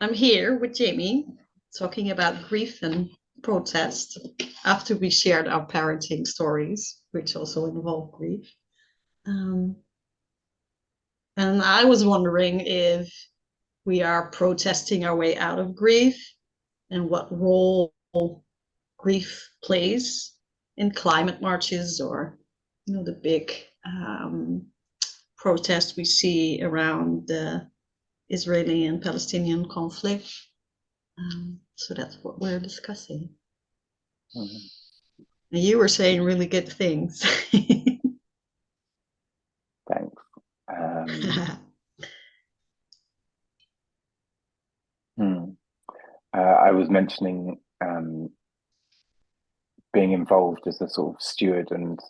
I'm here with Jamie talking about grief and protest after we shared our parenting stories, which also involve grief. Um, and I was wondering if we are protesting our way out of grief and what role grief plays in climate marches or, the big protests we see around the Israeli and Palestinian conflict. So that's what we're discussing. Mhm. And you were saying really good things. Thanks. I was mentioning being involved as a sort of steward and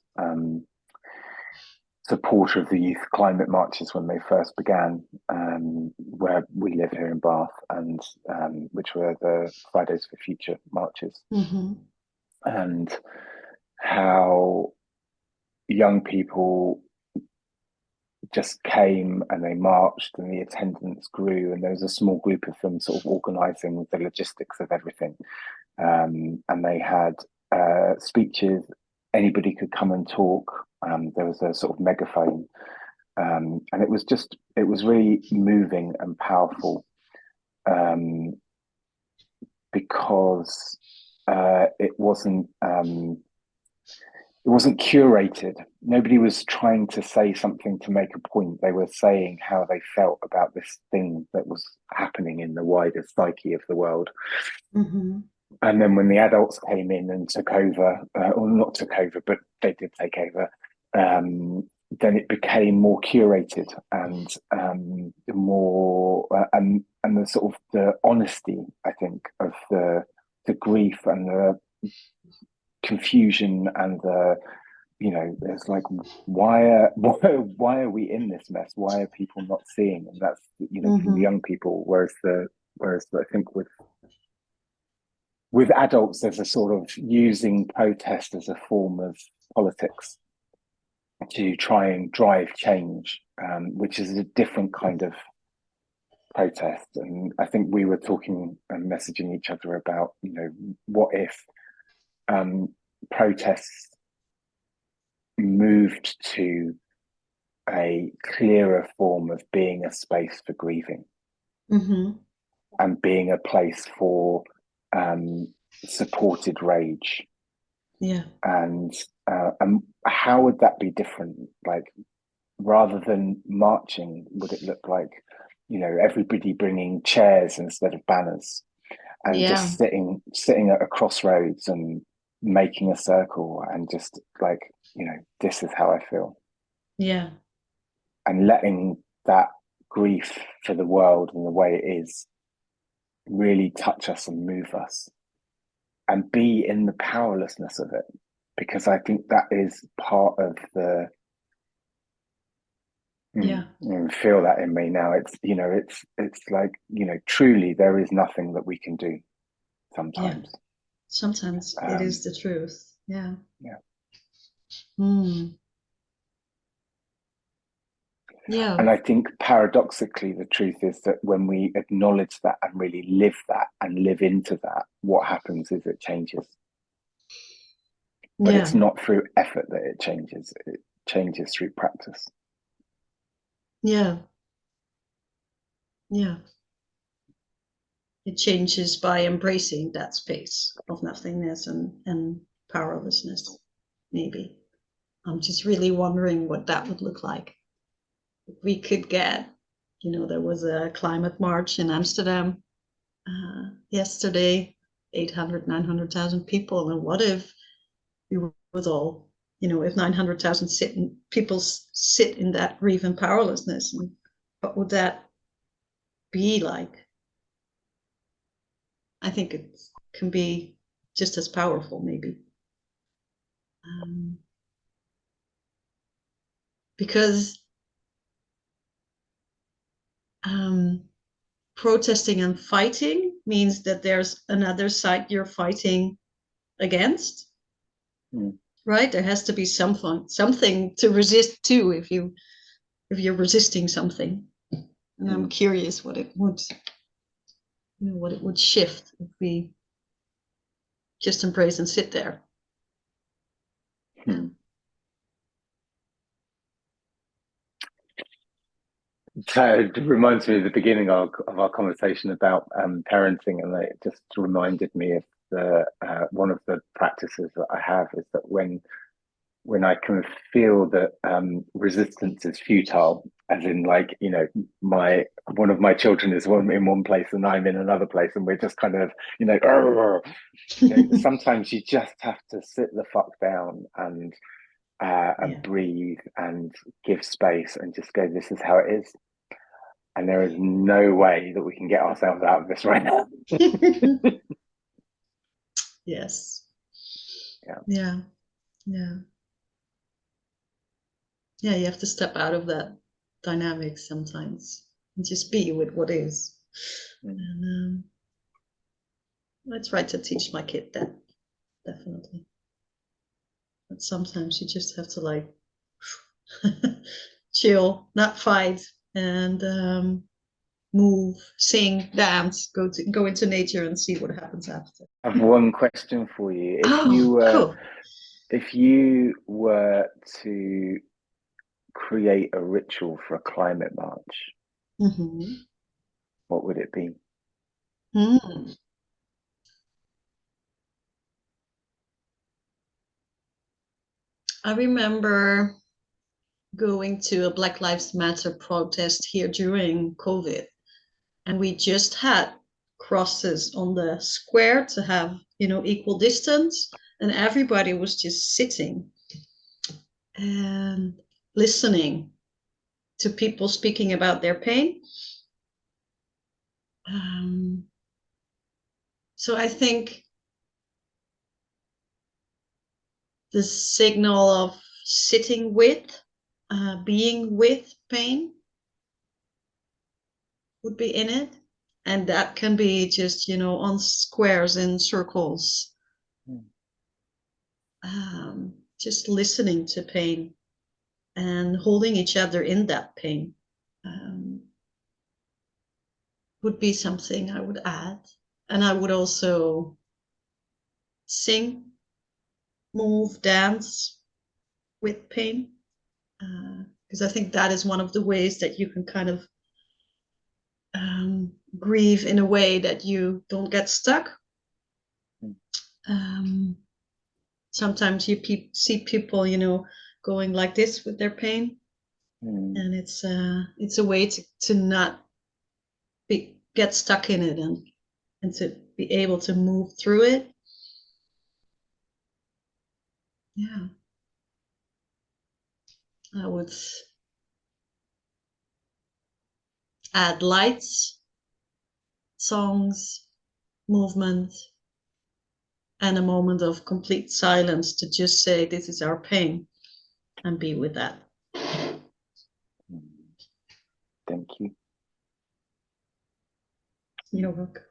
supporter of the youth climate marches when they first began, where we live here in Bath, and which were the Fridays for Future marches, and how young people just came and they marched and the attendance grew, and there was a small group of them sort of organising the logistics of everything, and they had speeches. Anybody could come and talk. There was a sort of megaphone, and it was really moving and powerful, because it wasn't curated. Nobody was trying to say something to make a point. They were saying how they felt about this thing that was happening in the wider psyche of the world. And then when the adults came in and took over, or not took over, but they did take over, then it became more curated and more and the sort of the honesty, I think, of the grief and the confusion and the, there's like, why are we in this mess? Why are people not seeing? And that's, from the young people, whereas I think with adults, there's a sort of using protest as a form of politics to try and drive change, which is a different kind of protest. And I think we were talking and messaging each other about, what if protests moved to a clearer form of being a space for grieving, and being a place for supported rage. And how would that be different? Like, rather than marching, would it look like, everybody bringing chairs instead of banners, and just sitting at a crossroads and making a circle and just like, this is how I feel. And letting that grief for the world and the way it is really touch us and move us, and be in the powerlessness of it, because I think that is part of the feel that in me now. It's it's like, truly there is nothing that we can do sometimes. Sometimes it is the truth. And I think paradoxically, the truth is that when we acknowledge that and really live that and live into that, what happens is it changes. But it's not through effort that it changes through practice. It changes by embracing that space of nothingness and powerlessness, maybe. I'm just really wondering what that would look like. If we could get, there was a climate march in Amsterdam yesterday, 800, 900,000 people. And what if we was all, if 900,000 people sit in that grief and powerlessness, and what would that be like? I think it can be just as powerful, maybe. Because protesting and fighting means that there's another side you're fighting against, right? There has to be something to resist to if you're resisting something. And I'm curious what it would what it would shift if we just embrace and sit there. So it reminds me of the beginning of our conversation about parenting, and it just reminded me of the one of the practices that I have is that when I can feel that resistance is futile, as in like, you know, one of my children is in one place and I'm in another place, and we're just kind of, you know, sometimes you just have to sit the fuck down and breathe and give space and just go, this is how it is. And there is no way that we can get ourselves out of this right now. Yes. Yeah. Yeah. Yeah. Yeah, you have to step out of that dynamic sometimes and just be with what is. And I try to teach my kid that, definitely. But sometimes you just have to like chill, not fight, and move, sing, dance, go into nature and see what happens after. I have one question for you. Cool. If you were to create a ritual for a climate march, what would it be? I remember going to a Black Lives Matter protest here during COVID, and we just had crosses on the square to have, equal distance, and everybody was just sitting and listening to people speaking about their pain. So I think the signal of sitting with, being with pain would be in it. And that can be just, on squares and circles. Just listening to pain and holding each other in that pain would be something I would add. And I would also sing, move, dance with pain. Because I think that is one of the ways that you can kind of grieve in a way that you don't get stuck. Sometimes you see people, going like this with their pain, and it's a way to not get stuck in it and to be able to move through it. Yeah, I would add lights, songs, movement, and a moment of complete silence to just say, this is our pain, and be with that. Thank you. You're welcome.